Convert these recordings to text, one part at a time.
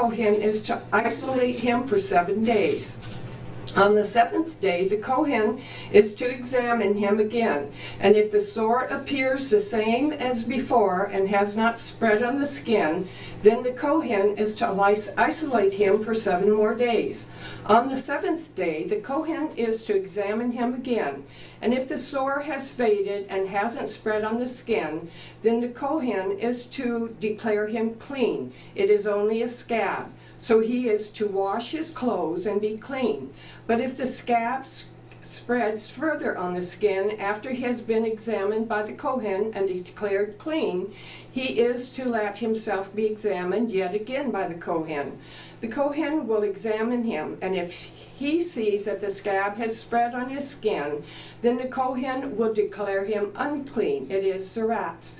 Kohen is to isolate him for 7 days. On the 7th day, the Kohen is to examine him again, and if the sore appears the same as before and has not spread on the skin, then the Kohen is to isolate him for 7 more days. On the 7th day, the Kohen is to examine him again, and if the sore has faded and hasn't spread on the skin, then the Kohen is to declare him clean. It is only a scab. So he is to wash his clothes and be clean. But if the scab spreads further on the skin after he has been examined by the Kohen and declared clean, he is to let himself be examined yet again by the Kohen. The Kohen will examine him, and if he sees that the scab has spread on his skin, then the Kohen will declare him unclean. It is zeratz.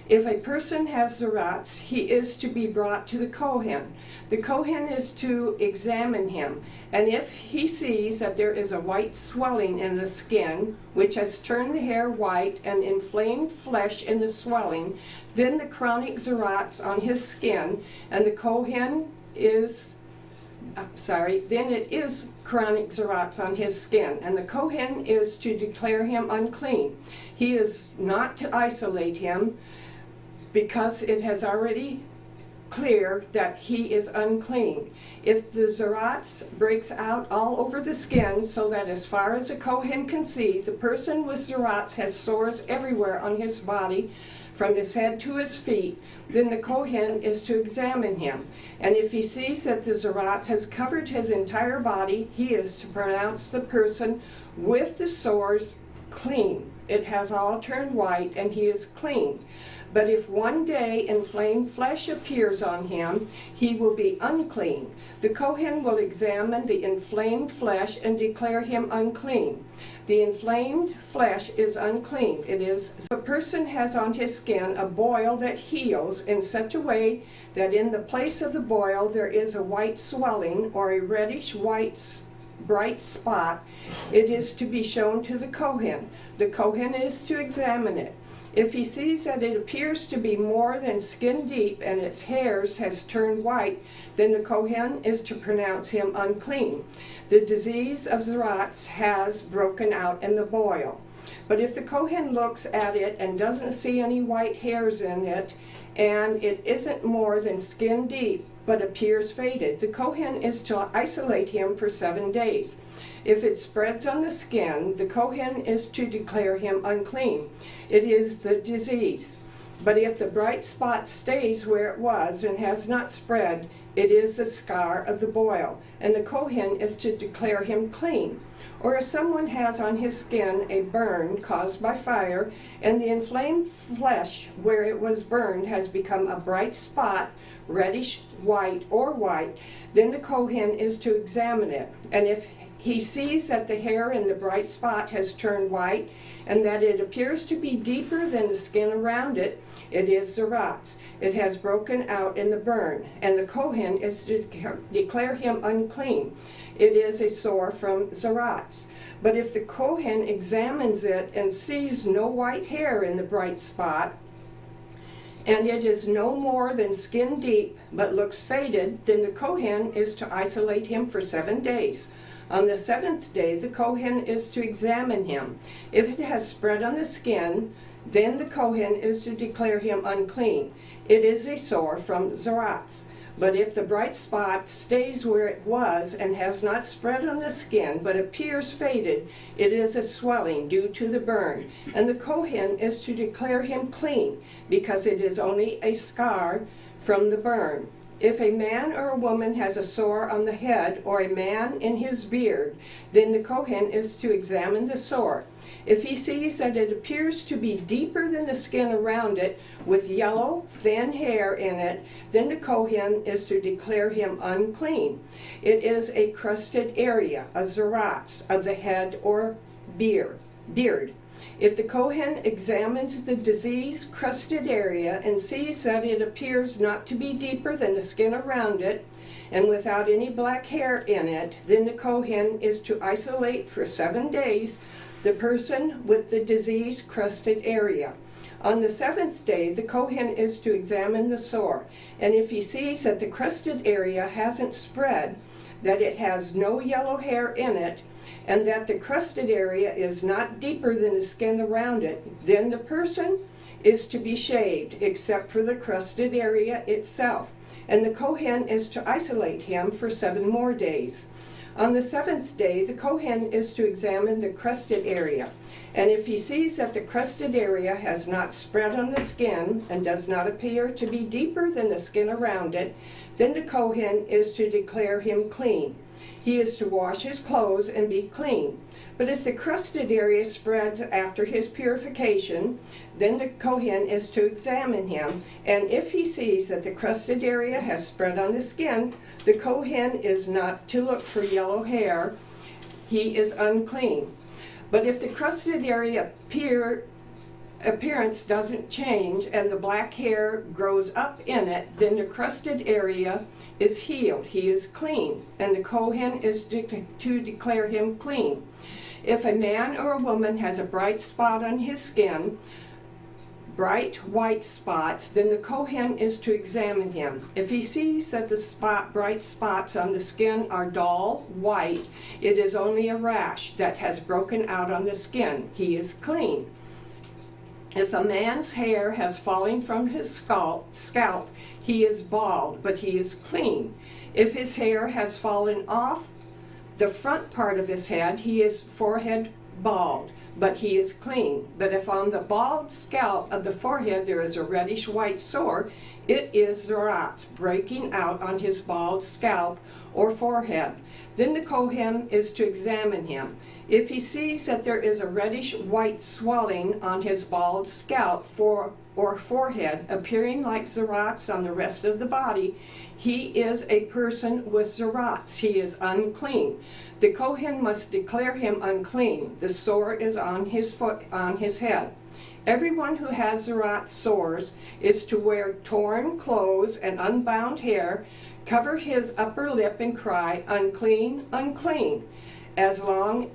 If a person has zeratz, he is to be brought to the Kohen. The Kohen is to examine him, and if he sees that there is a white swelling in the skin, which has turned the hair white and inflamed flesh in the swelling, then the chronic zeratz on his skin, and the Kohen is then it is chronic zeratz on his skin, and the Kohen is to declare him unclean. He is not to isolate him, because it has already clear that he is unclean. If the zeratz breaks out all over the skin so that as far as a Kohen can see, the person with zeratz has sores everywhere on his body, from his head to his feet, then the Kohen is to examine him. And if he sees that the zeratz has covered his entire body, he is to pronounce the person with the sores clean. It has all turned white and he is clean. But if one day inflamed flesh appears on him, he will be unclean. The Kohen will examine the inflamed flesh and declare him unclean. The inflamed flesh is unclean. It is, a person has on his skin a boil that heals in such a way that in the place of the boil there is a white swelling or a reddish white bright spot. It is to be shown to the Kohen. The Kohen is to examine it. If he sees that it appears to be more than skin deep and its hairs has turned white, then the Kohen is to pronounce him unclean. The disease of zeratz has broken out in the boil. But if the Kohen looks at it and doesn't see any white hairs in it, and it isn't more than skin deep but appears faded, the Kohen is to isolate him for 7 days. If it spreads on the skin, the Kohen is to declare him unclean. It is the disease. But if the bright spot stays where it was and has not spread, it is the scar of the boil, and the Kohen is to declare him clean. Or if someone has on his skin a burn caused by fire, and the inflamed flesh where it was burned has become a bright spot, reddish white or white, then the Kohen is to examine it. And if he sees that the hair in the bright spot has turned white, and that it appears to be deeper than the skin around it, it is zeratz. It has broken out in the burn, and the Kohen is to declare him unclean. It is a sore from zeratz. But if the Kohen examines it and sees no white hair in the bright spot, and it is no more than skin deep but looks faded, then the Kohen is to isolate him for 7 days. On the 7th day, the Kohen is to examine him. If it has spread on the skin, then the Kohen is to declare him unclean. It is a sore from zeratz. But if the bright spot stays where it was and has not spread on the skin but appears faded, it is a swelling due to the burn. And the Kohen is to declare him clean, because it is only a scar from the burn. If a man or a woman has a sore on the head, or a man in his beard, then the Kohen is to examine the sore. If he sees that it appears to be deeper than the skin around it, with yellow, thin hair in it, then the Kohen is to declare him unclean. It is a crusted area, a zeratz, of the head or beard. If the Kohen examines the disease-crusted area and sees that it appears not to be deeper than the skin around it, and without any black hair in it, then the Kohen is to isolate for 7 days the person with the disease-crusted area. On the seventh day, the Kohen is to examine the sore, and if he sees that the crusted area hasn't spread, that it has no yellow hair in it, and that the crusted area is not deeper than the skin around it, then the person is to be shaved, except for the crusted area itself, and the Kohen is to isolate him for 7 more days. On the seventh day, the Kohen is to examine the crusted area, and if he sees that the crusted area has not spread on the skin and does not appear to be deeper than the skin around it, then the Kohen is to declare him clean. He is to wash his clothes and be clean. But if the crusted area spreads after his purification, then the Kohen is to examine him, and if he sees that the crusted area has spread on the skin, the Kohen is not to look for yellow hair. He is unclean. But if the crusted area appearance doesn't change and the black hair grows up in it, then the crusted area is healed. He is clean, and the Kohen is to declare him clean. If a man or a woman has a bright spot on his skin, bright white spots, then the Kohen is to examine him. If he sees that the bright spots on the skin are dull white, it is only a rash that has broken out on the skin. He is clean. If a man's hair has fallen from his scalp, he is bald, but he is clean. If his hair has fallen off the front part of his head, he is forehead bald, but he is clean. But if on the bald scalp of the forehead there is a reddish white sore, it is Zarat breaking out on his bald scalp or forehead. Then the Kohen is to examine him. If he sees that there is a reddish white swelling on his bald scalp or forehead appearing like zarats on the rest of the body, he is a person with zarats. He is unclean. The Kohen must declare him unclean. The sore is on his head. Everyone who has zarat sores is to wear torn clothes and unbound hair, cover his upper lip and cry, "Unclean, unclean." As long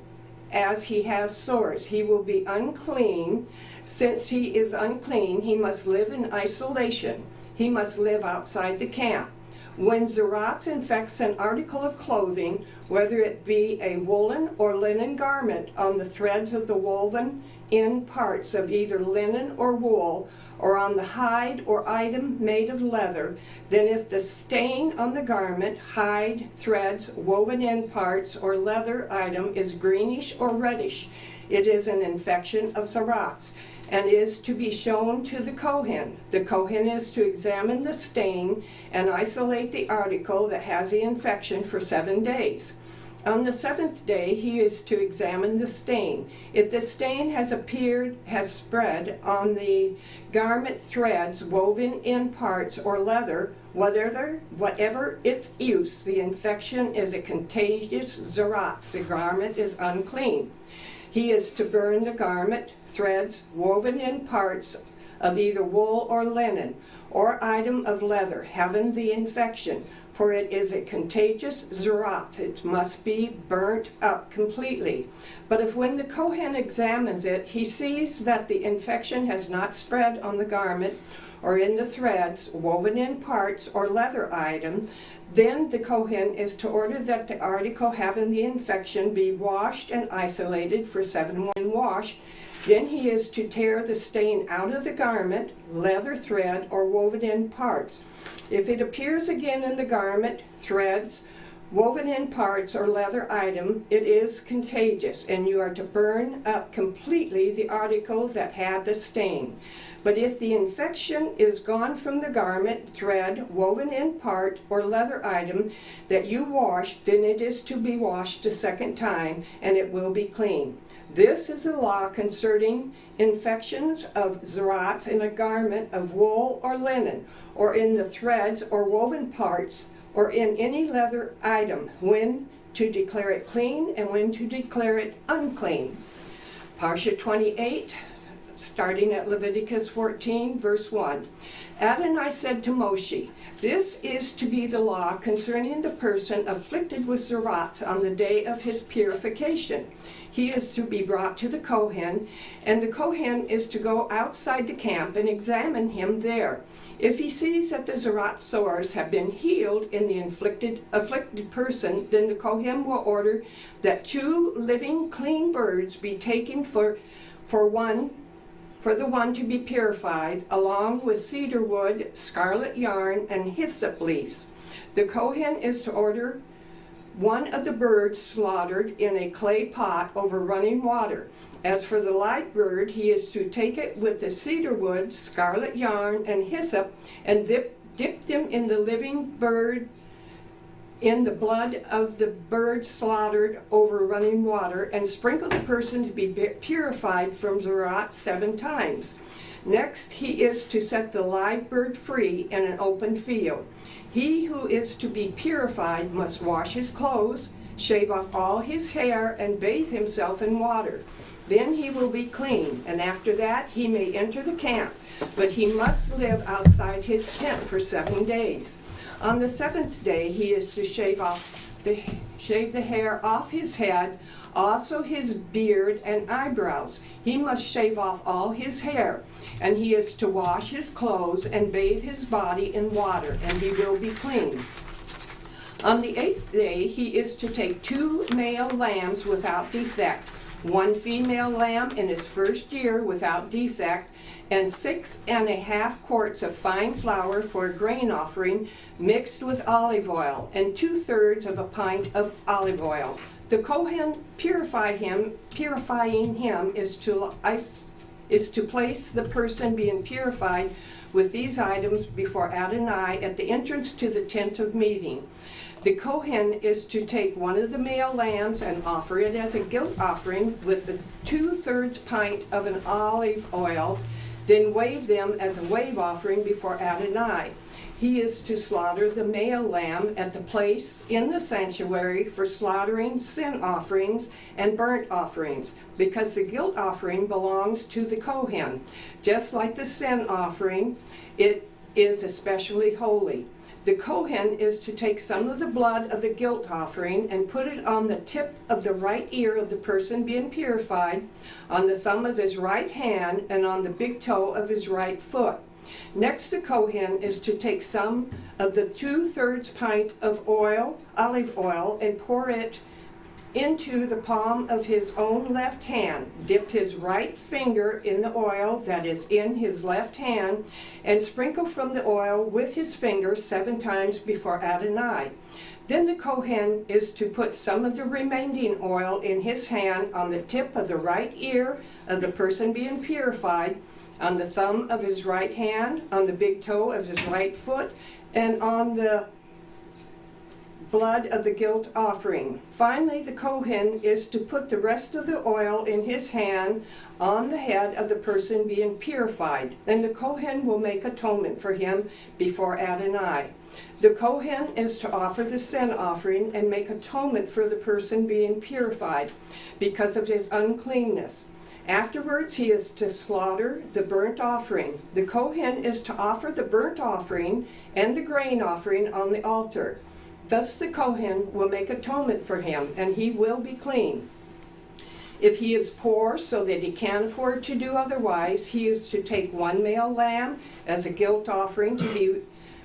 as he has sores, he will be unclean. Since he is unclean, he must live in isolation. He must live outside the camp. When Zarat infects an article of clothing, whether it be a woolen or linen garment, on the threads of the woven in parts of either linen or wool, or on the hide or item made of leather, then if the stain on the garment, hide, threads, woven in parts, or leather item is greenish or reddish, it is an infection of Zarats, and is to be shown to the Kohen. The Kohen is to examine the stain and isolate the article that has the infection for 7 days. On the 7th day, he is to examine the stain. If the stain has spread on the garment threads, woven in parts, or leather, whatever its use, the infection is a contagious zarat. The garment is unclean. He is to burn the garment, threads, woven in parts of either wool or linen, or item of leather, having the infection, for it is a contagious zarat. It must be burnt up completely. But if when the Kohen examines it, he sees that the infection has not spread on the garment or in the threads, woven in parts, or leather item, then the Kohen is to order that the article having the infection be washed and isolated for 7 wash. Then he is to tear the stain out of the garment, leather thread, or woven in parts. If it appears again in the garment, threads, woven in parts, or leather item, it is contagious, and you are to burn up completely the article that had the stain. But if the infection is gone from the garment, thread, woven in part, or leather item that you washed, then it is to be washed a 2nd time, and it will be clean. This is the law concerning infections of zarat in a garment of wool or linen, or in the threads or woven parts, or in any leather item, when to declare it clean and when to declare it unclean. Parsha 28, starting at Leviticus 14, verse 1. Adonai said to Moshe, "This is to be the law concerning the person afflicted with zerots on the day of his purification. He is to be brought to the Kohen, and the Kohen is to go outside the camp and examine him there. If he sees that the zerot sores have been healed in the afflicted person, then the Kohen will order that 2 living clean birds be taken for the one to be purified, along with cedar wood, scarlet yarn, and hyssop leaves. The Kohen is to order one of the birds slaughtered in a clay pot over running water. As for the live bird, he is to take it with the cedar wood, scarlet yarn, and hyssop, and dip them in the living bird in the blood of the bird slaughtered over running water, and sprinkle the person to be purified from zerot 7 times. Next, he is to set the live bird free in an open field. He who is to be purified must wash his clothes, shave off all his hair, and bathe himself in water. Then he will be clean, and after that he may enter the camp, but he must live outside his tent for 7 days. On the 7th day he is to shave the hair off his head, also his beard and eyebrows. He must shave off all his hair, and he is to wash his clothes and bathe his body in water, and he will be clean. On the 8th day he is to take 2 male lambs without defect, 1 female lamb in its first year without defect, and 6½ quarts of fine flour for a grain offering mixed with olive oil, and 2/3 of a pint of olive oil. The Kohen purifying him is to place the person being purified with these items before Adonai at the entrance to the tent of meeting. The Kohen is to take one of the male lambs and offer it as a guilt offering with the 2/3 pint of an olive oil, then wave them as a wave offering before Adonai. He is to slaughter the male lamb at the place in the sanctuary for slaughtering sin offerings and burnt offerings, because the guilt offering belongs to the Kohen. Just like the sin offering, it is especially holy. The Kohen is to take some of the blood of the guilt offering and put it on the tip of the right ear of the person being purified, on the thumb of his right hand, and on the big toe of his right foot. Next, the Kohen is to take some of the 2/3 pint of olive oil, and pour it into the palm of his own left hand. Dip his right finger in the oil that is in his left hand, and sprinkle from the oil with his finger 7 times before Adonai. Then the Kohen is to put some of the remaining oil in his hand on the tip of the right ear of the person being purified, on the thumb of his right hand, on the big toe of his right foot, and on the blood of the guilt offering. Finally, the Kohen is to put the rest of the oil in his hand on the head of the person being purified, and the Kohen will make atonement for him before Adonai. The Kohen is to offer the sin offering and make atonement for the person being purified because of his uncleanness. Afterwards, he is to slaughter the burnt offering. The Kohen is to offer the burnt offering and the grain offering on the altar. Thus the Kohen will make atonement for him, and he will be clean. If he is poor so that he can't afford to do otherwise, he is to take 1 male lamb as a guilt offering to be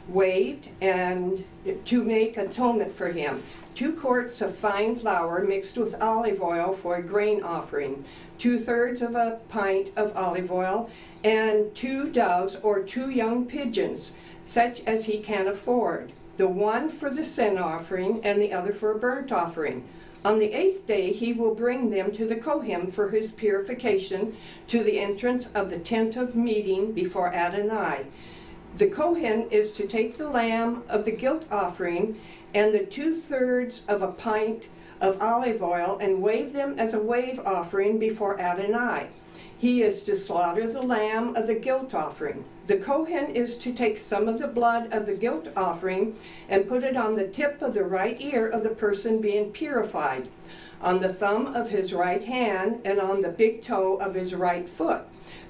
waved and to make atonement for him. 2 quarts of fine flour mixed with olive oil for a grain offering, 2/3 of a pint of olive oil, and 2 doves or 2 young pigeons, such as he can afford, the one for the sin offering and the other for a burnt offering. On the 8th day he will bring them to the Kohen for his purification to the entrance of the tent of meeting before Adonai. The Kohen is to take the lamb of the guilt offering and the 2/3 of a pint of olive oil and wave them as a wave offering before Adonai. He is to slaughter the lamb of the guilt offering. The Kohen is to take some of the blood of the guilt offering and put it on the tip of the right ear of the person being purified, on the thumb of his right hand, and on the big toe of his right foot.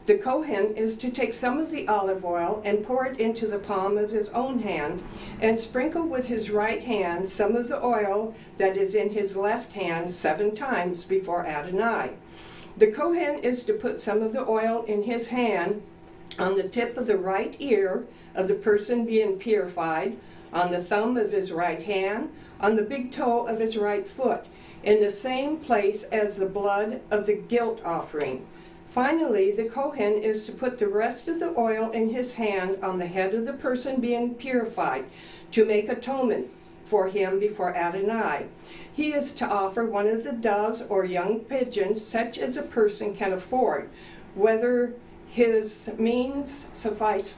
The Kohen is to take some of the olive oil and pour it into the palm of his own hand, and sprinkle with his right hand some of the oil that is in his left hand 7 times before Adonai. The Kohen is to put some of the oil in his hand on the tip of the right ear of the person being purified, on the thumb of his right hand, on the big toe of his right foot, in the same place as the blood of the guilt offering. Finally, the Kohen is to put the rest of the oil in his hand on the head of the person being purified to make atonement for him before Adonai. He is to offer one of the doves or young pigeons, such as a person can afford, whatever his means suffice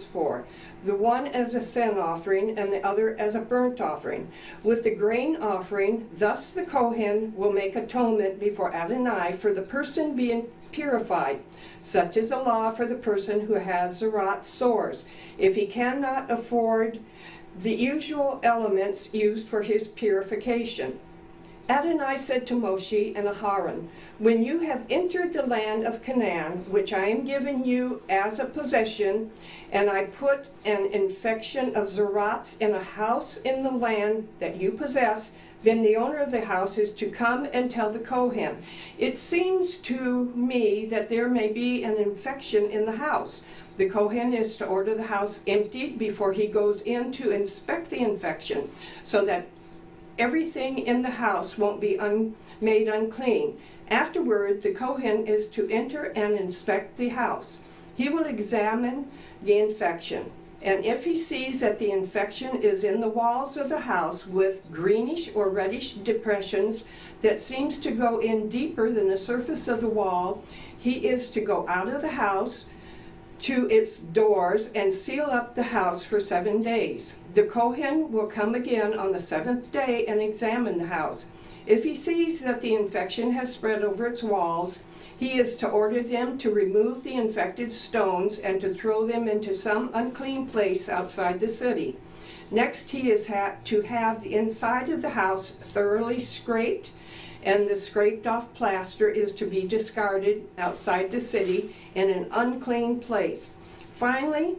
for, the one as a sin offering and the other as a burnt offering. With the grain offering, thus the Kohen will make atonement before Adonai for the person being purified. Such is a law for the person who has Zerat sores, if he cannot afford the usual elements used for his purification. Adonai said to Moshe and Aharon, when you have entered the land of Canaan, which I am giving you as a possession, and I put an infection of Zerats in a house in the land that you possess, then the owner of the house is to come and tell the Kohen. It seems to me that there may be an infection in the house. The Kohen is to order the house emptied before he goes in to inspect the infection, so that everything in the house won't be made unclean. Afterward, the Kohen is to enter and inspect the house. He will examine the infection, and if he sees that the infection is in the walls of the house with greenish or reddish depressions that seems to go in deeper than the surface of the wall, he is to go out of the house to its doors and seal up the house for 7 days. The Kohen will come again on the 7th day and examine the house. If he sees that the infection has spread over its walls, he is to order them to remove the infected stones and to throw them into some unclean place outside the city. Next, he is to have the inside of the house thoroughly scraped, and the scraped off plaster is to be discarded outside the city in an unclean place. Finally,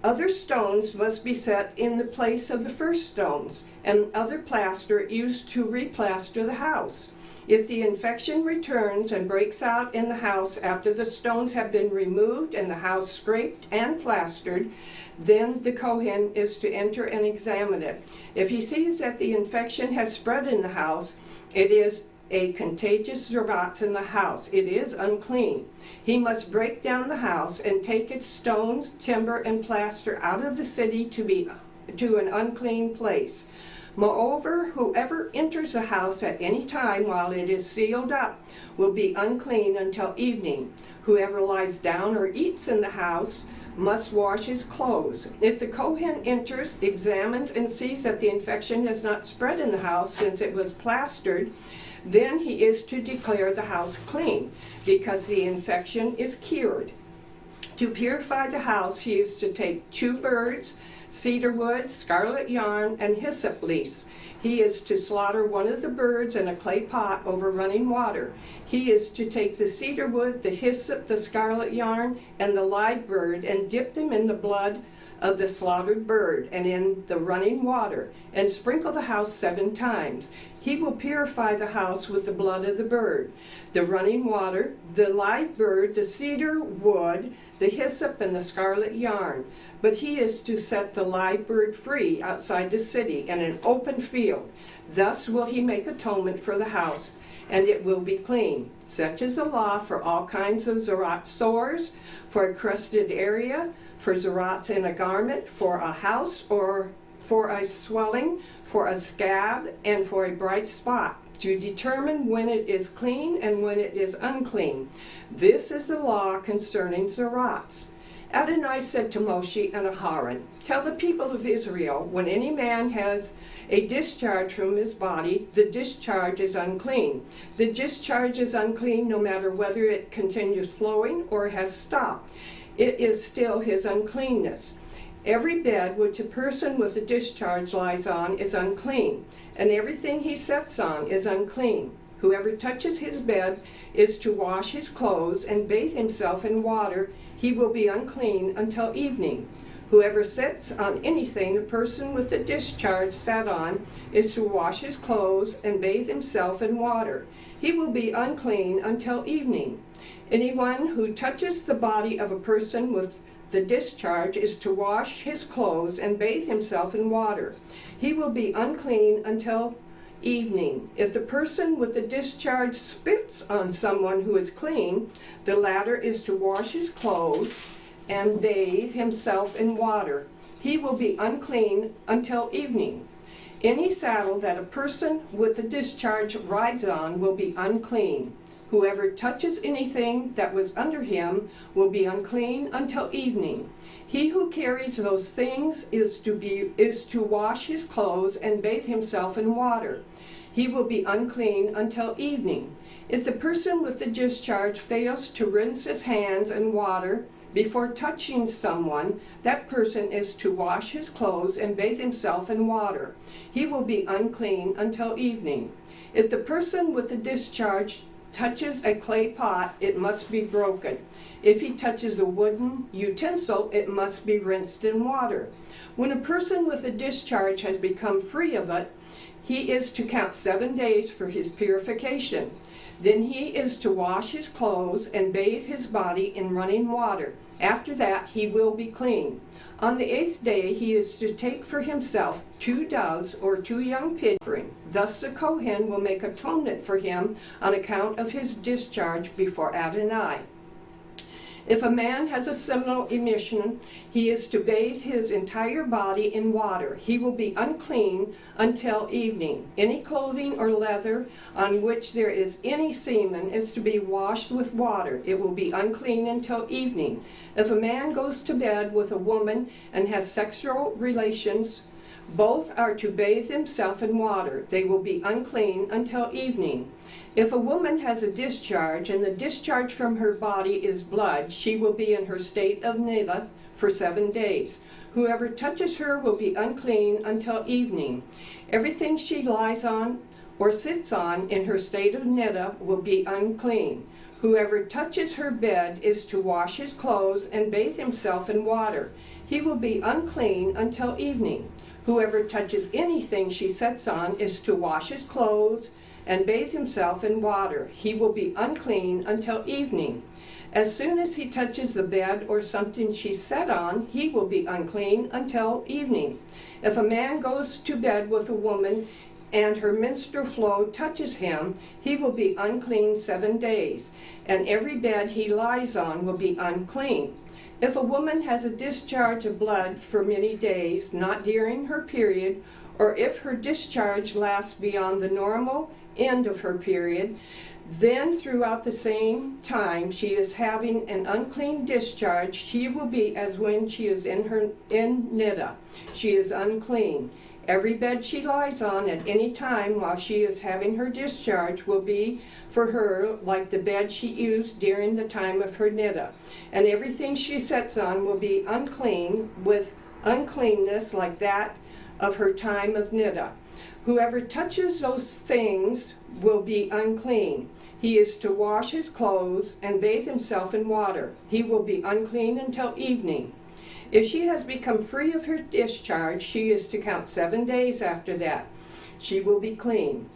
other stones must be set in the place of the first stones, and other plaster used to replaster the house. If the infection returns and breaks out in the house after the stones have been removed and the house scraped and plastered, then the Kohen is to enter and examine it. If he sees that the infection has spread in the house, it is a contagious Zerats in the house. It is unclean. He must break down the house and take its stones, timber, and plaster out of the city to an unclean place. Moreover, whoever enters the house at any time while it is sealed up will be unclean until evening. Whoever lies down or eats in the house must wash his clothes. If the Kohen enters, examines, and sees that the infection has not spread in the house since it was plastered, then he is to declare the house clean, because the infection is cured. To purify the house, he is to take 2 birds, cedar wood, scarlet yarn, and hyssop leaves. He is to slaughter one of the birds in a clay pot over running water. He is to take the cedar wood, the hyssop, the scarlet yarn, and the live bird, and dip them in the blood of the slaughtered bird and in the running water, and sprinkle the house 7 times. He will purify the house with the blood of the bird, the running water, the live bird, the cedar wood, the hyssop, and the scarlet yarn. But he is to set the live bird free outside the city in an open field. Thus will he make atonement for the house, and it will be clean. Such is the law for all kinds of Zerat sores, for a crusted area, for Zerats in a garment, for a house, or for a swelling, for a scab, and for a bright spot, to determine when it is clean and when it is unclean. This is the law concerning Zerats. Adonai said to Moshe and Aharon, tell the people of Israel, when any man has a discharge from his body, the discharge is unclean. The discharge is unclean no matter whether it continues flowing or has stopped. It is still his uncleanness. Every bed which a person with a discharge lies on is unclean, and everything he sits on is unclean. Whoever touches his bed is to wash his clothes and bathe himself in water. He will be unclean until evening. Whoever sits on anything a person with a discharge sat on is to wash his clothes and bathe himself in water. He will be unclean until evening. Anyone who touches the body of a person with the discharge is to wash his clothes and bathe himself in water. He will be unclean until evening. If the person with the discharge spits on someone who is clean, the latter is to wash his clothes and bathe himself in water. He will be unclean until evening. Any saddle that a person with the discharge rides on will be unclean. Whoever touches anything that was under him will be unclean until evening. He who carries those things is to wash his clothes and bathe himself in water. He will be unclean until evening. If the person with the discharge fails to rinse his hands in water before touching someone, that person is to wash his clothes and bathe himself in water. He will be unclean until evening. If the person with the discharge touches a clay pot, it must be broken. If he touches a wooden utensil, it must be rinsed in water. When a person with a discharge has become free of it, he is to count 7 days for his purification. Then he is to wash his clothes and bathe his body in running water. After that he will be clean. On the 8th day he is to take for himself 2 doves or 2 young pigeons. Thus the Kohen will make atonement for him on account of his discharge before Adonai. If a man has a seminal emission, he is to bathe his entire body in water. He will be unclean until evening. Any clothing or leather on which there is any semen is to be washed with water. It will be unclean until evening. If a man goes to bed with a woman and has sexual relations, both are to bathe themselves in water. They will be unclean until evening. If a woman has a discharge, and the discharge from her body is blood, she will be in her state of niddah for 7 days. Whoever touches her will be unclean until evening. Everything she lies on or sits on in her state of niddah will be unclean. Whoever touches her bed is to wash his clothes and bathe himself in water. He will be unclean until evening. Whoever touches anything she sits on is to wash his clothes and bathe himself in water. He will be unclean until evening. As soon as he touches the bed or something she sat on, he will be unclean until evening. If a man goes to bed with a woman and her menstrual flow touches him, he will be unclean 7 days, and every bed he lies on will be unclean. If a woman has a discharge of blood for many days, not during her period, or if her discharge lasts beyond the normal end of her period, then throughout the same time she is having an unclean discharge, she will be as when she is in niddah. She is unclean. Every bed she lies on at any time while she is having her discharge will be for her like the bed she used during the time of her niddah, and everything she sits on will be unclean with uncleanness like that of her time of niddah. Whoever touches those things will be unclean. He is to wash his clothes and bathe himself in water. He will be unclean until evening. If she has become free of her discharge, she is to count 7 days after that. She will be clean.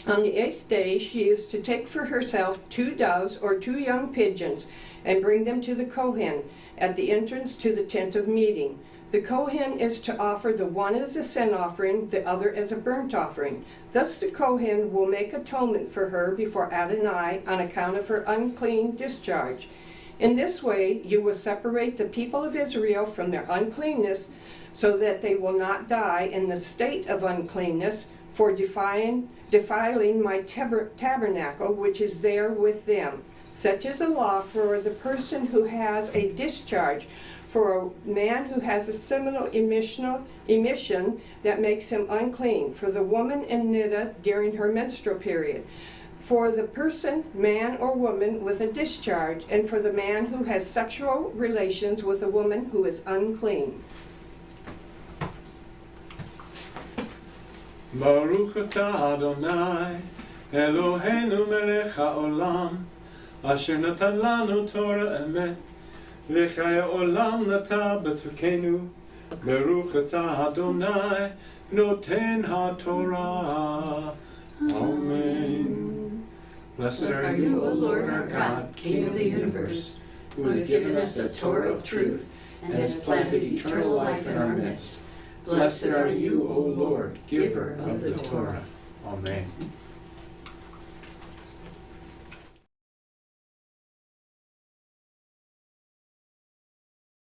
On the 8th day, she is to take for herself 2 doves or 2 young pigeons and bring them to the Kohen at the entrance to the tent of meeting. The Kohen is to offer the one as a sin offering, the other as a burnt offering. Thus the Kohen will make atonement for her before Adonai on account of her unclean discharge. In this way you will separate the people of Israel from their uncleanness, so that they will not die in the state of uncleanness for defiling my tabernacle which is there with them. Such is the law for the person who has a discharge, for a man who has a seminal emission that makes him unclean, for the woman in niddah during her menstrual period, for the person, man or woman, with a discharge, and for the man who has sexual relations with a woman who is unclean. Baruch atah Adonai, Eloheinu melech haolam, asher natan lanu Torah emet, v'chaya olam nata b'tukenu. Baruch atah Adonai, noten haTorah. Amen. Blessed are you, O Lord our God, King of the universe, who has given us the Torah of truth and has planted eternal life in our midst. Blessed are you, O Lord, giver of the Torah. Amen.